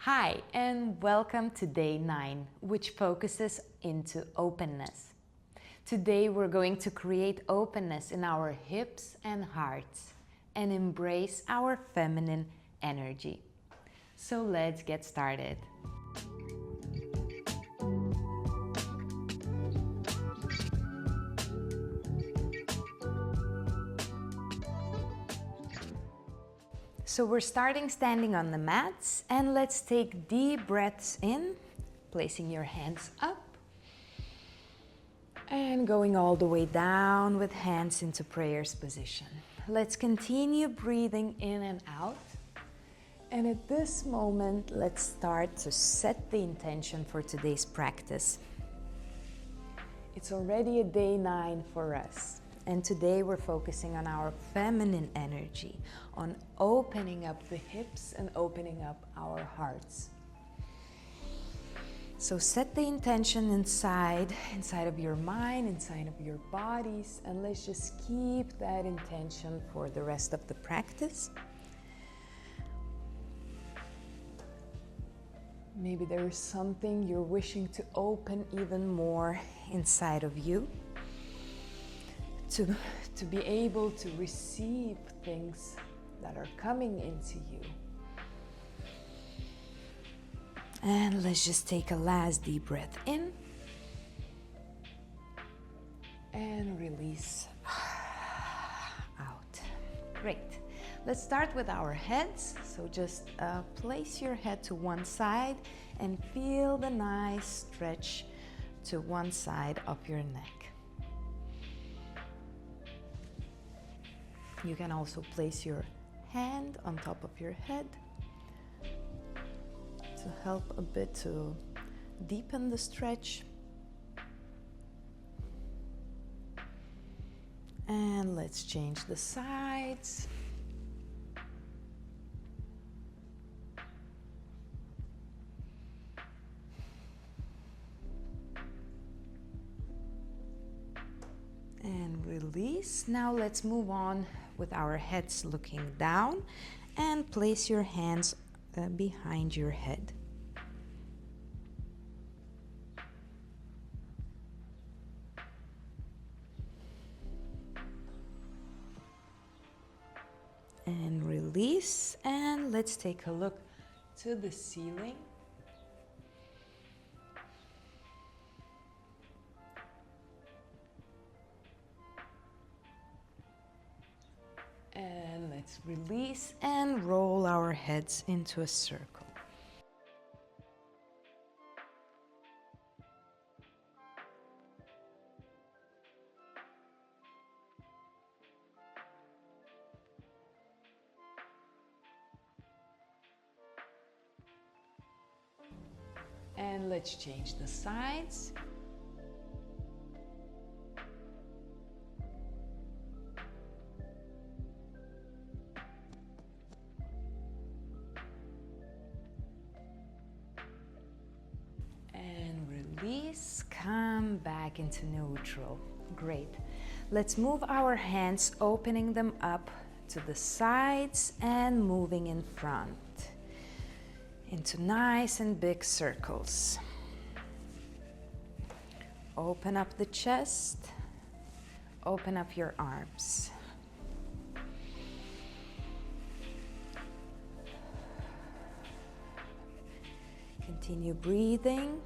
Hi, and welcome to day 9, which focuses into openness. Today we're going to create openness in our hips and hearts and embrace our feminine energy. So let's get started. So we're starting standing on the mats, and let's take deep breaths in, placing your hands up and going all the way down with hands into prayers position. Let's continue breathing in and out. And at this moment, let's start to set the intention for today's practice. It's already a day 9 for us. And today we're focusing on our feminine energy, on opening up the hips and opening up our hearts. So set the intention inside of your mind, inside of your bodies, and let's just keep that intention for the rest of the practice. Maybe there is something you're wishing to open even more inside of you. To be able to receive things that are coming into you. And let's just take a last deep breath in and release out. Great. Let's start with our heads. So just place your head to one side and feel the nice stretch to one side of your neck. You can also place your hand on top of your head to help a bit to deepen the stretch. And let's change the sides. And release. Now let's move on with our heads looking down and place your hands behind your head. And release, and let's take a look to the ceiling. And let's release and roll our heads into a circle. And let's change the sides. And release, come back into neutral. Great. Let's move our hands, opening them up to the sides and moving in front into nice and big circles. Open up the chest, open up your arms. Continue breathing.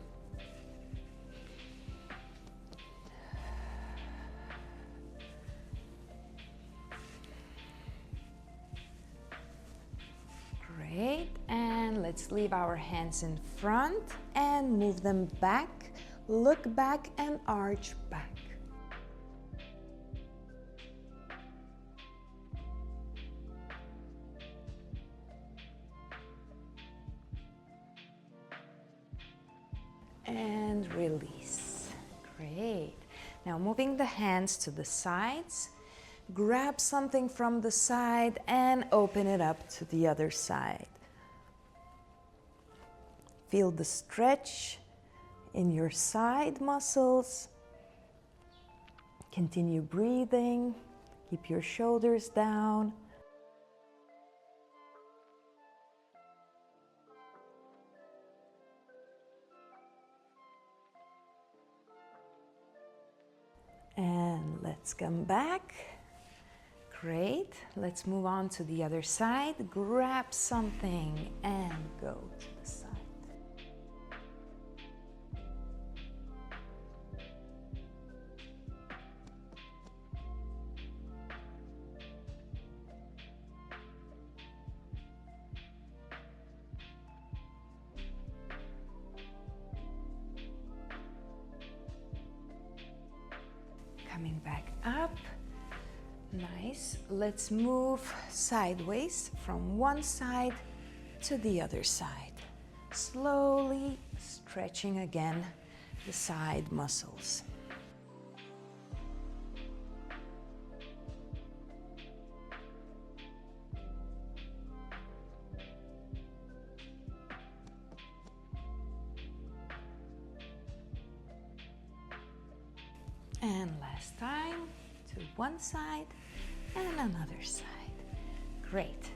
Great, and let's leave our hands in front and move them back. Look back and arch back. And release. Great. Now moving the hands to the sides. Grab something from the side and open it up to the other side. Feel the stretch in your side muscles. Continue breathing. Keep your shoulders down. Let's come back. Great. Let's move on to the other side. Grab something and go to the side. Coming back up. Nice. Let's move sideways from one side to the other side. Slowly stretching again the side muscles. And last time to one side and another side. Great.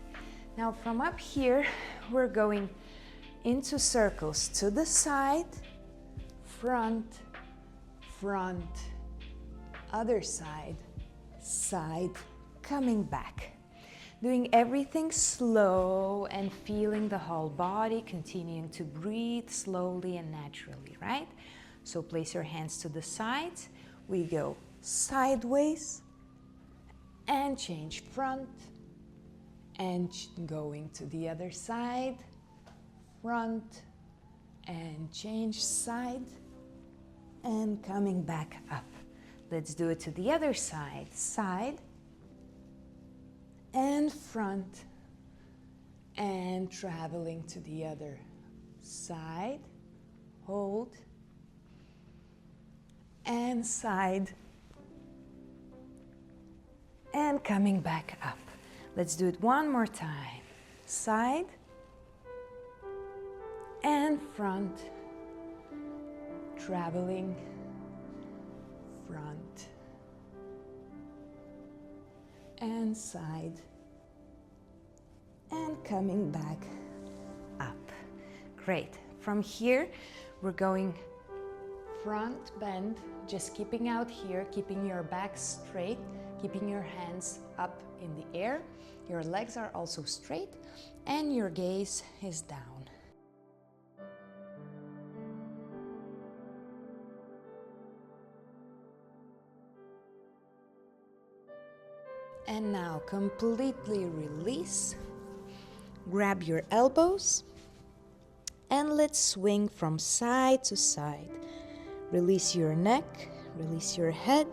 Now from up here, we're going into circles to the side, front, front, other side, side, coming back. Doing everything slow and feeling the whole body, continuing to breathe slowly and naturally, right? So place your hands to the sides. We go sideways and change front and going to the other side, front and change side and coming back up. Let's do it to the other side, side and front and traveling to the other side, hold and side and coming back up. Let's do it one more time. Side and front, traveling, front and side and coming back up. Great. From here, we're going front bend, just keeping out here, keeping your back straight, keeping your hands up in the air. Your legs are also straight and your gaze is down. And now completely release. Grab your elbows and let's swing from side to side. Release your neck, release your head.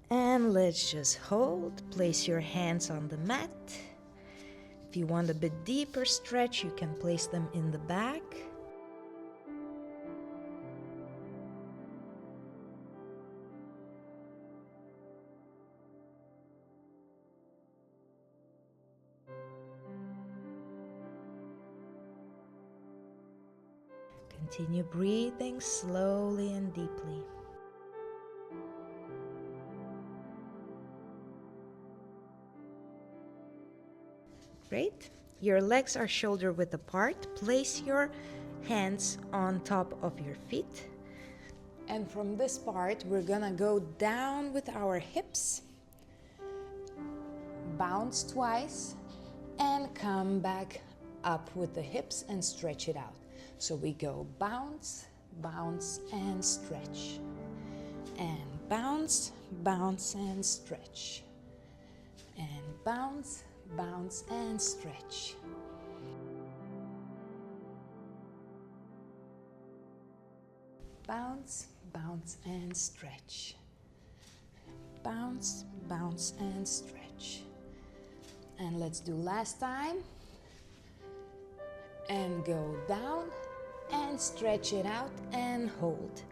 And let's just hold. Place your hands on the mat. If you want a bit deeper stretch, you can place them in the back. Continue breathing slowly and deeply. Great. Your legs are shoulder width apart. Place your hands on top of your feet. And from this part, we're gonna go down with our hips, bounce twice, and come back up with the hips and stretch it out. So we go bounce, bounce, and stretch. And bounce, bounce, and stretch. And bounce, bounce, and stretch. Bounce, bounce, and stretch. Bounce, bounce, and stretch. And let's do last time. And go down and stretch it out and hold.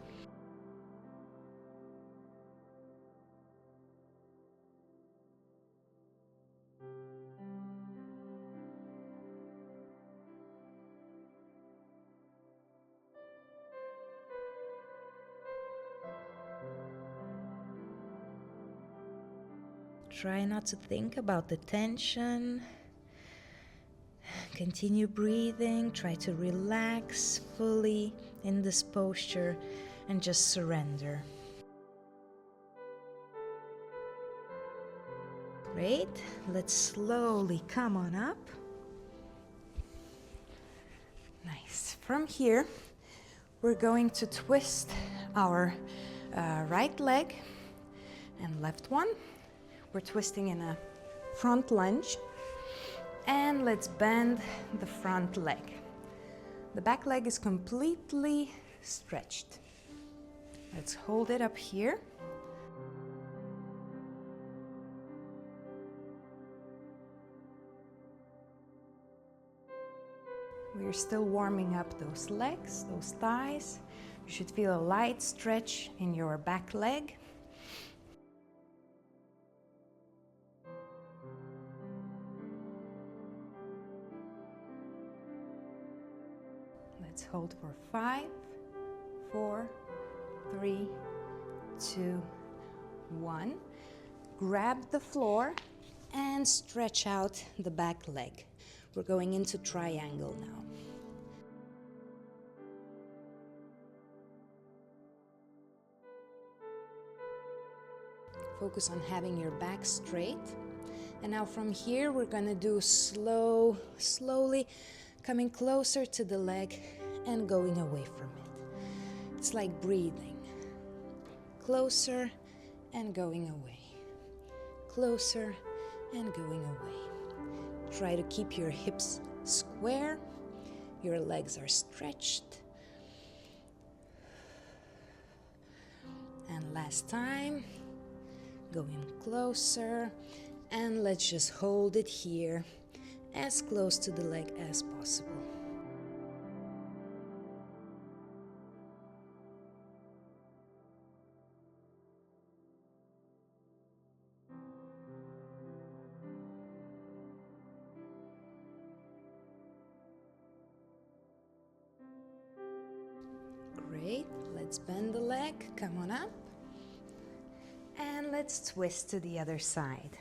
Try not to think about the tension. Continue breathing. Try to relax fully in this posture and just surrender. Great. Let's slowly come on up. Nice. From here, we're going to twist our right leg and left one. We're twisting in a front lunge. And let's bend the front leg. The back leg is completely stretched. Let's hold it up here. We're still warming up those legs, those thighs. You should feel a light stretch in your back leg. Let's hold for 5, 4, 3, 2, 1. Grab the floor and stretch out the back leg. We're going into triangle now. Focus on having your back straight. And now from here, we're gonna do slowly coming closer to the leg and going away from it. It's like breathing. Closer and going away. Closer and going away. Try to keep your hips square. Your legs are stretched. And last time, going closer. And let's just hold it here, as close to the leg as possible. Great, let's bend the leg, come on up. And let's twist to the other side.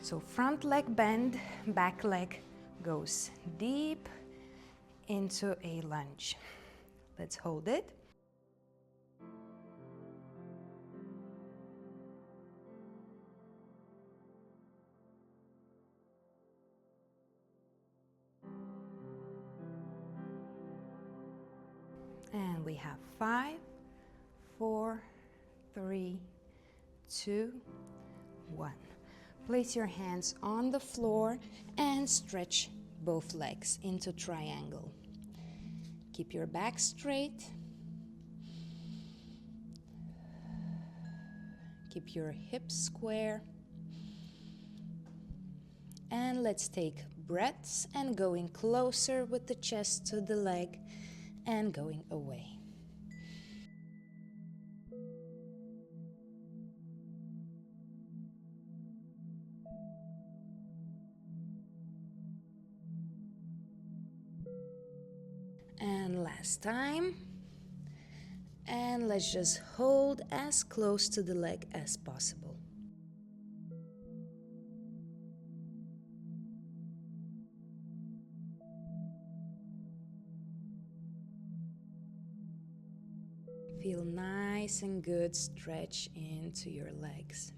So front leg bend, back leg goes deep into a lunge. Let's hold it. And we have 5, 4, 3, 2, 1. Place your hands on the floor and stretch both legs into triangle. Keep your back straight. Keep your hips square. And let's take breaths and going closer with the chest to the leg and going away. And last time. And let's just hold as close to the leg as possible. Feel nice and good stretch into your legs.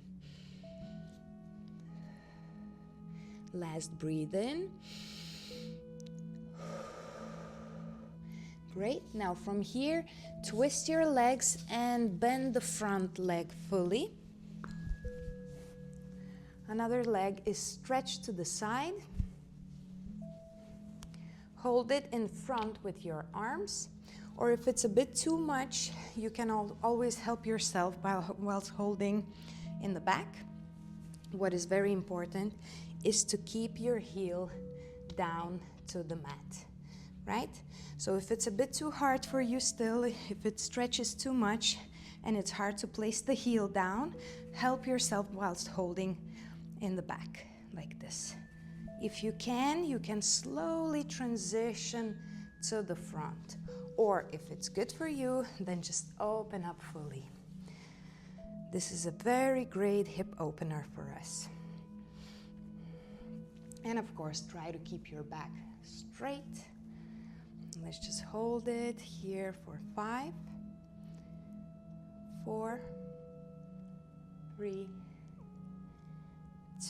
Last breathe in. Great. Now from here, twist your legs and bend the front leg fully. Another leg is stretched to the side. Hold it in front with your arms, or if it's a bit too much, you can always help yourself whilst holding in the back. What is very important is to keep your heel down to the mat, right? So if it's a bit too hard for you still, if it stretches too much and it's hard to place the heel down, help yourself whilst holding in the back like this. If you can slowly transition to the front. Or if it's good for you, then just open up fully. This is a very great hip opener for us. And of course, try to keep your back straight. Let's just hold it here for 5, 4, 3,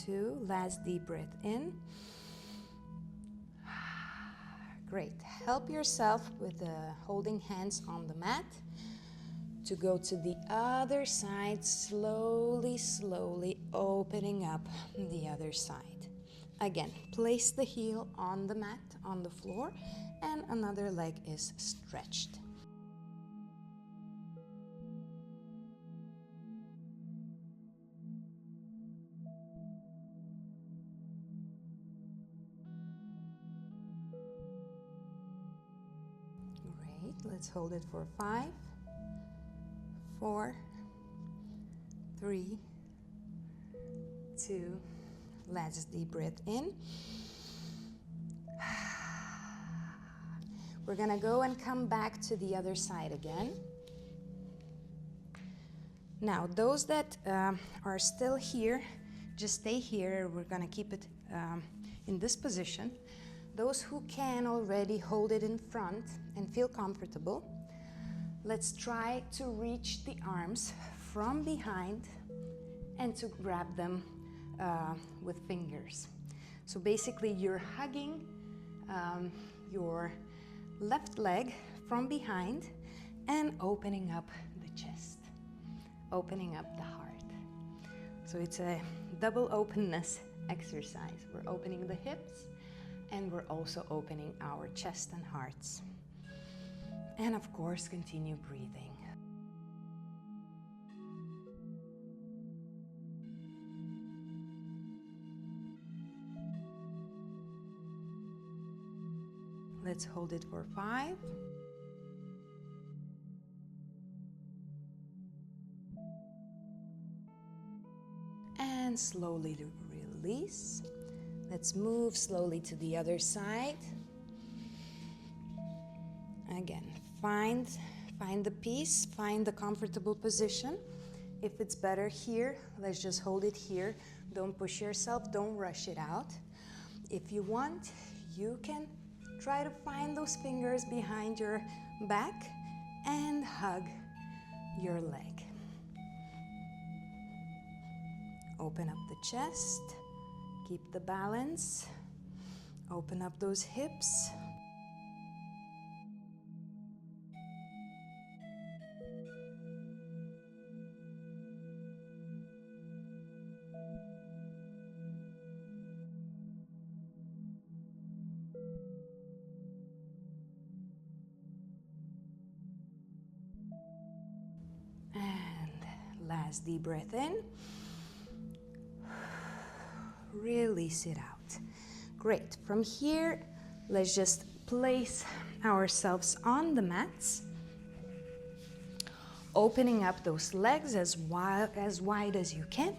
2. Last deep breath in. Great. Help yourself with the holding hands on the mat to go to the other side, slowly, slowly opening up the other side. Again, place the heel on the mat, on the floor, and another leg is stretched. Great, let's hold it for 5, 4, 3, 2, last deep breath in. We're gonna go and come back to the other side again. Now, those that are still here, just stay here. We're gonna keep it in this position. Those who can already hold it in front and feel comfortable, let's try to reach the arms from behind and to grab them with fingers. So basically you're hugging your left leg from behind and opening up the chest, opening up the heart. So it's a double openness exercise. We're opening the hips and we're also opening our chest and hearts. And of course, continue breathing. Let's hold it for 5. And slowly release. Let's move slowly to the other side. Again, find the peace, find the comfortable position. If it's better here, let's just hold it here. Don't push yourself, don't rush it out. If you want, you can try to find those fingers behind your back and hug your leg. Open up the chest, keep the balance, open up those hips. Last deep breath in. Release it out. Great. From here, let's just place ourselves on the mats, opening up those legs as wide as you can.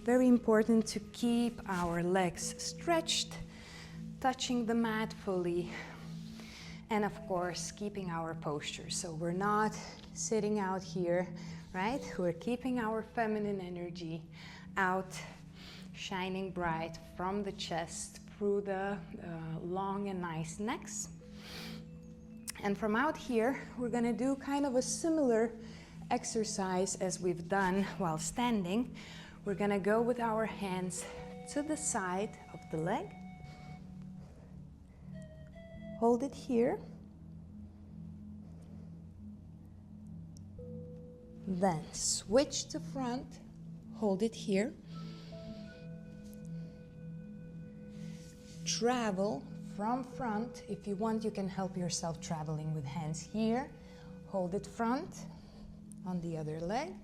Very important to keep our legs stretched, touching the mat fully, and of course, keeping our posture. So we're not sitting out here, right? We're keeping our feminine energy out, shining bright from the chest through the long and nice necks. And from out here, we're gonna do kind of a similar exercise as we've done while standing. We're gonna go with our hands to the side of the leg. Hold it here. Then switch to front, hold it here. Travel from front. If you want, you can help yourself traveling with hands here. Hold it front on the other leg.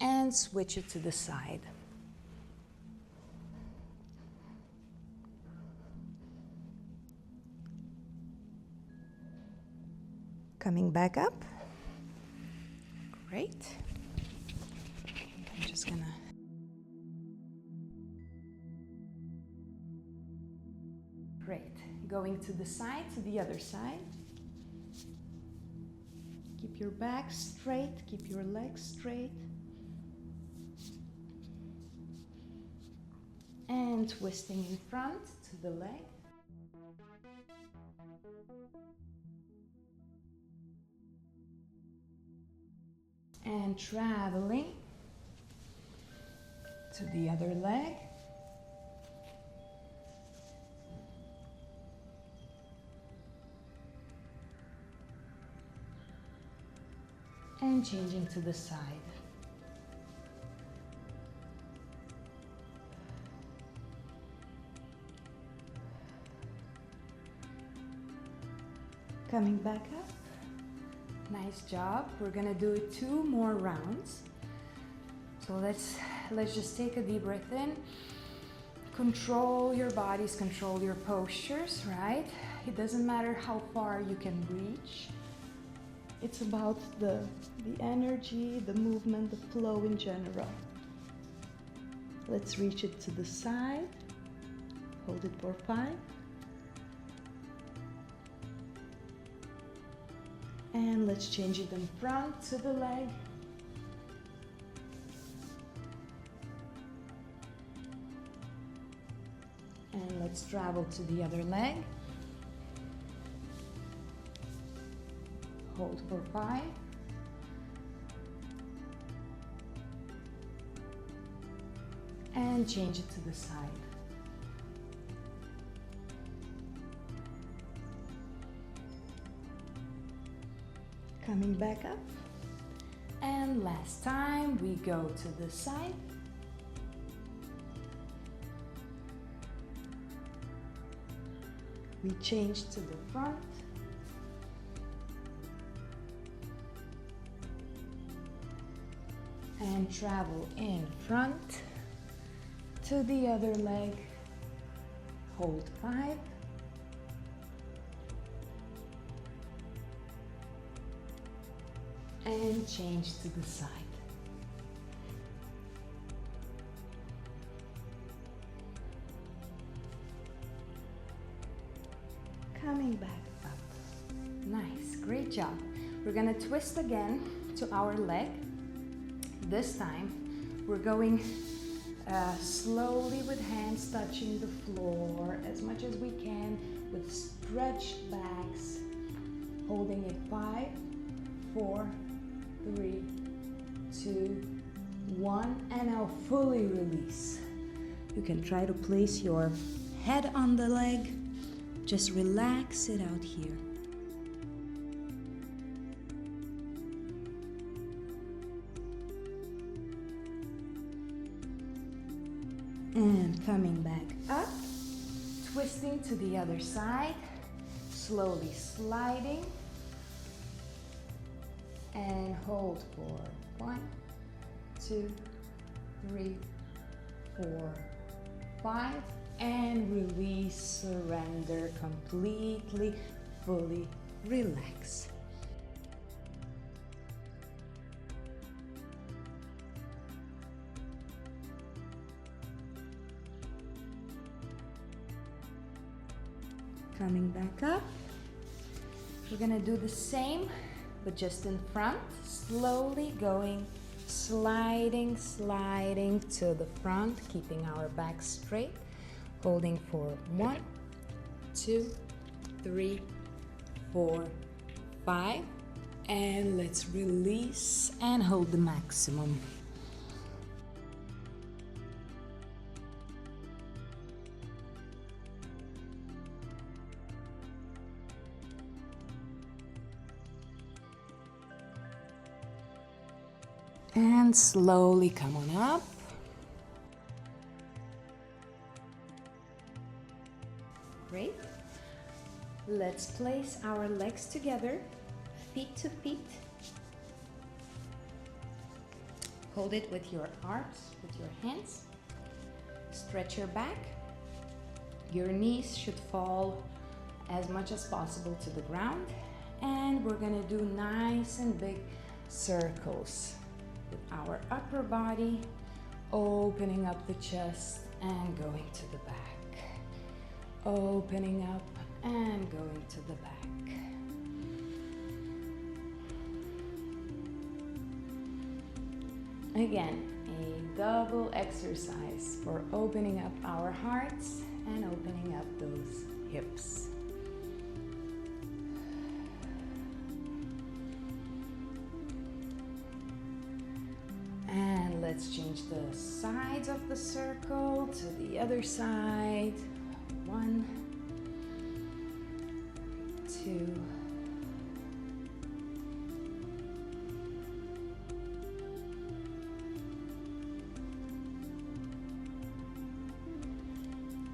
And switch it to the side. Coming back up. Great. I'm just gonna great. Going to the side, to the other side. Keep your back straight, keep your legs straight. And twisting in front to the leg. And traveling to the other leg. And changing to the side. Coming back up. Nice job. We're gonna do 2 more rounds. So let's just take a deep breath in. Control your bodies, control your postures, right? It doesn't matter how far you can reach. It's about the energy, the movement, the flow in general. Let's reach it to the side. Hold it for 5. And let's change it in front to the leg. And let's travel to the other leg. Hold for 5. And change it to the side. Coming back up. And last time we go to the side. We change to the front. And travel in front to the other leg. Hold 5. And change to the side. Coming back up. Nice, great job. We're gonna twist again to our leg. This time, we're going slowly with hands touching the floor as much as we can with stretched backs, holding it 5, 4, 3, 2, 1, and now fully release. You can try to place your head on the leg. Just relax it out here. And coming back up, twisting to the other side, slowly sliding. And hold for 1, 2, 3, 4, 5, and release, surrender completely, fully relax. Coming back up, we're gonna do the same, but just in front, slowly going, sliding to the front, keeping our back straight, holding for 1, 2, 3, 4, 5, and let's release and hold the maximum. And slowly come on up. Great. Let's place our legs together, feet to feet. Hold it with your arms, with your hands. Stretch your back. Your knees should fall as much as possible to the ground. And we're gonna do nice and big circles with our upper body, opening up the chest and going to the back. Opening up and going to the back. Again, a double exercise for opening up our hearts and opening up those hips. And let's change the sides of the circle to the other side. 1, 2,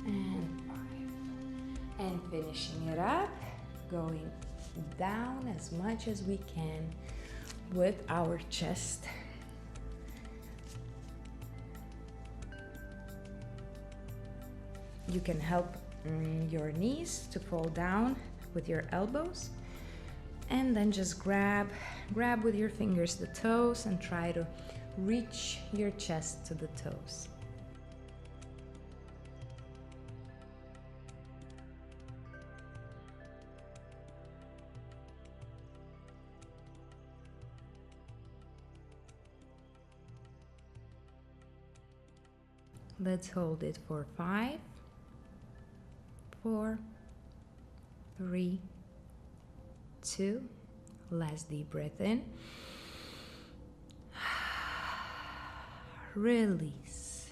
and 5. And finishing it up, going down as much as we can with our chest. You can help your knees to fall down with your elbows, and then just grab with your fingers the toes and try to reach your chest to the toes. Let's hold it for 5, 4, 3, 2. Last deep breath in. Release.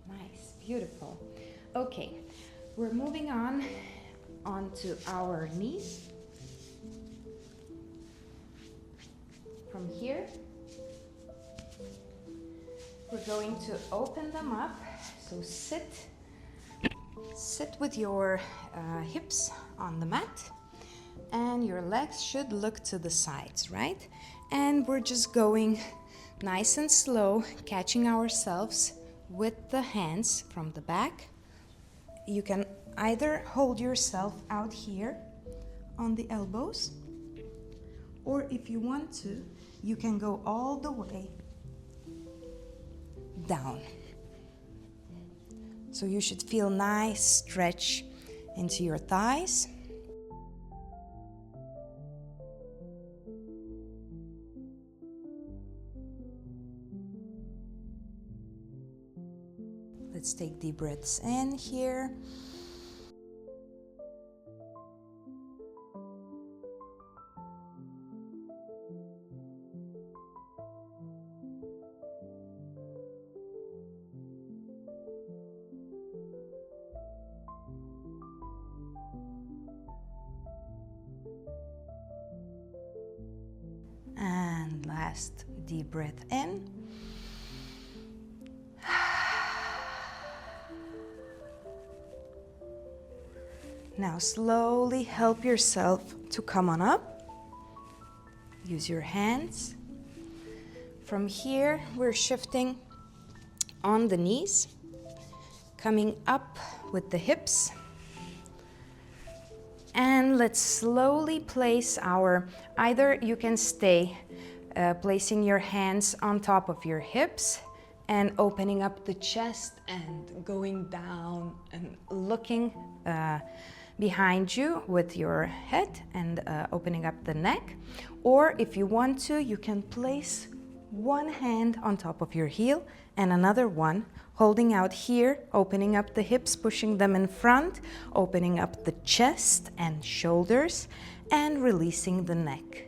Nice, beautiful. Okay, we're moving on onto our knees. From here, we're going to open them up. So sit with your hips on the mat, and your legs should look to the sides, right? And we're just going nice and slow, catching ourselves with the hands from the back. You can either hold yourself out here on the elbows, or if you want to, you can go all the way down. So you should feel nice stretch into your thighs. Let's take deep breaths in here. And last deep breath in. Now slowly help yourself to come on up. Use your hands. From here, we're shifting on the knees, coming up with the hips. And let's slowly place either you can stay placing your hands on top of your hips and opening up the chest and going down and looking behind you with your head and opening up the neck. Or if you want to, you can place one hand on top of your heel and another one holding out here, opening up the hips, pushing them in front, opening up the chest and shoulders, and releasing the neck.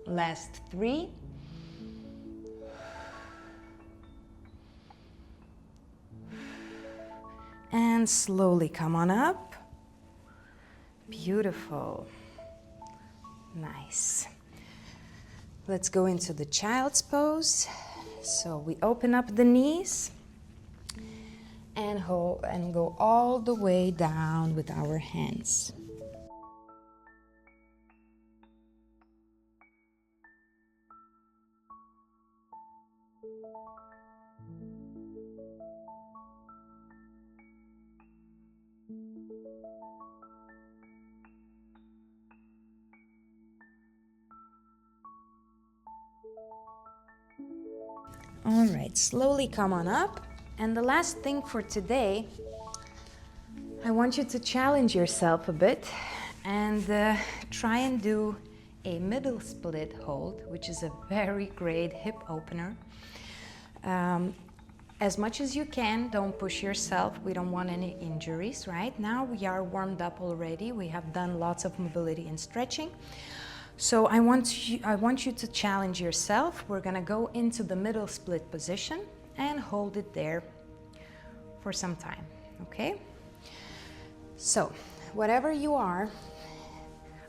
Last 3. And slowly come on up. Beautiful. Nice. Let's go into the child's pose. So we open up the knees and hold and go all the way down with our hands. All right, slowly come on up. And the last thing for today, I want you to challenge yourself a bit and try and do a middle split hold, which is a very great hip opener. As much as you can, don't push yourself. We don't want any injuries, right? Now we are warmed up already. We have done lots of mobility and stretching. So I want you to challenge yourself. We're gonna go into the middle split position and hold it there for some time, okay? So whatever you are,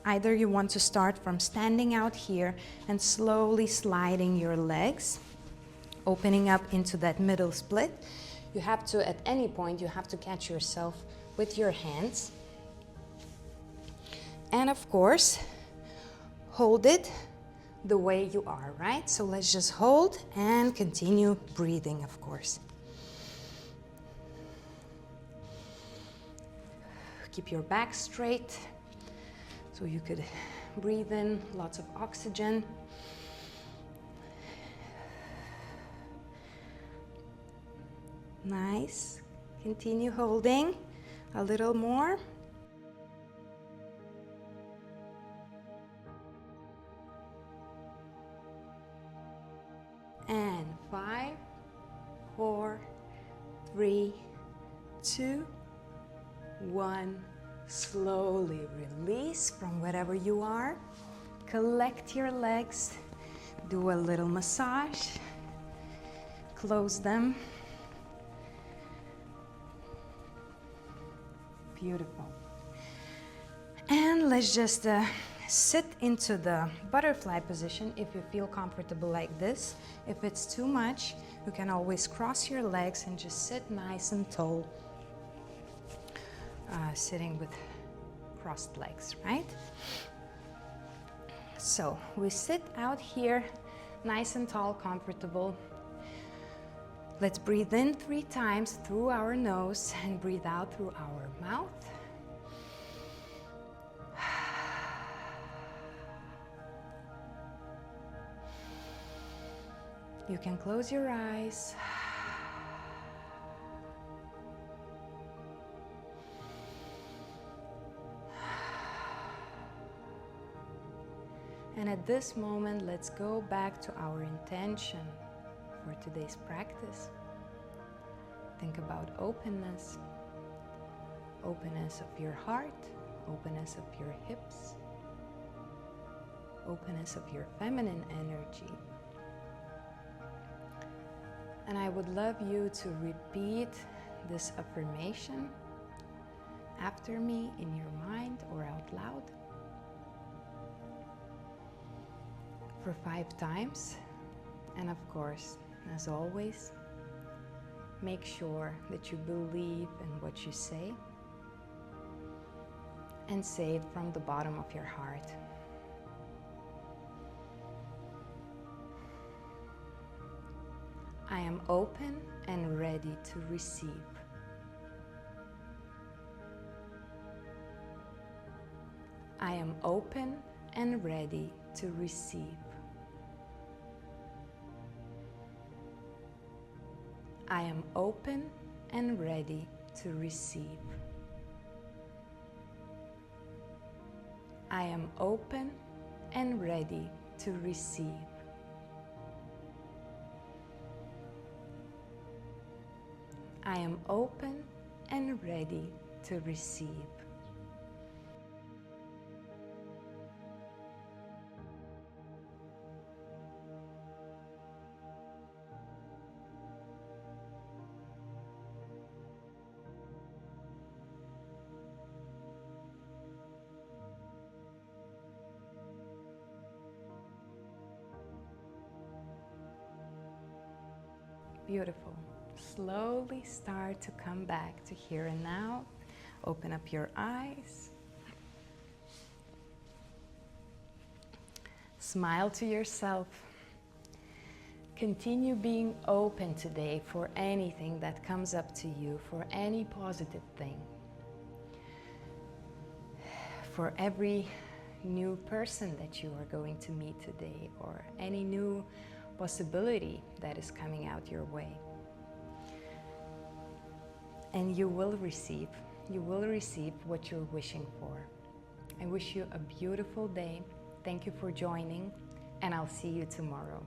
either you want to start from standing out here and slowly sliding your legs, opening up into that middle split. You have to, at any point, you have to catch yourself with your hands. And of course, hold it the way you are, right? So let's just hold and continue breathing, of course. Keep your back straight so you could breathe in lots of oxygen. Nice. Continue holding a little more. And 5, 4, 3, 2, 1. Slowly release from wherever you are. Collect your legs. Do a little massage. Close them. Beautiful. And let's just sit into the butterfly position if you feel comfortable like this. If it's too much, you can always cross your legs and just sit nice and tall, sitting with crossed legs, right? So we sit out here nice and tall, comfortable. Let's breathe in 3 times through our nose and breathe out through our mouth. You can close your eyes. And at this moment, let's go back to our intention for today's practice. Think about openness. Openness of your heart, openness of your hips, openness of your feminine energy. And I would love you to repeat this affirmation after me in your mind or out loud for 5 times. And of course, as always, make sure that you believe in what you say and say it from the bottom of your heart. I am open and ready to receive. I am open and ready to receive. I am open and ready to receive. I am open and ready to receive. I am open and ready to receive. Beautiful. Slowly start to come back to here and now. Open up your eyes. Smile to yourself. Continue being open today for anything that comes up to you, for any positive thing. For every new person that you are going to meet today, or any new possibility that is coming out your way. And you will receive what you're wishing for. I wish you a beautiful day. Thank you for joining, and I'll see you tomorrow.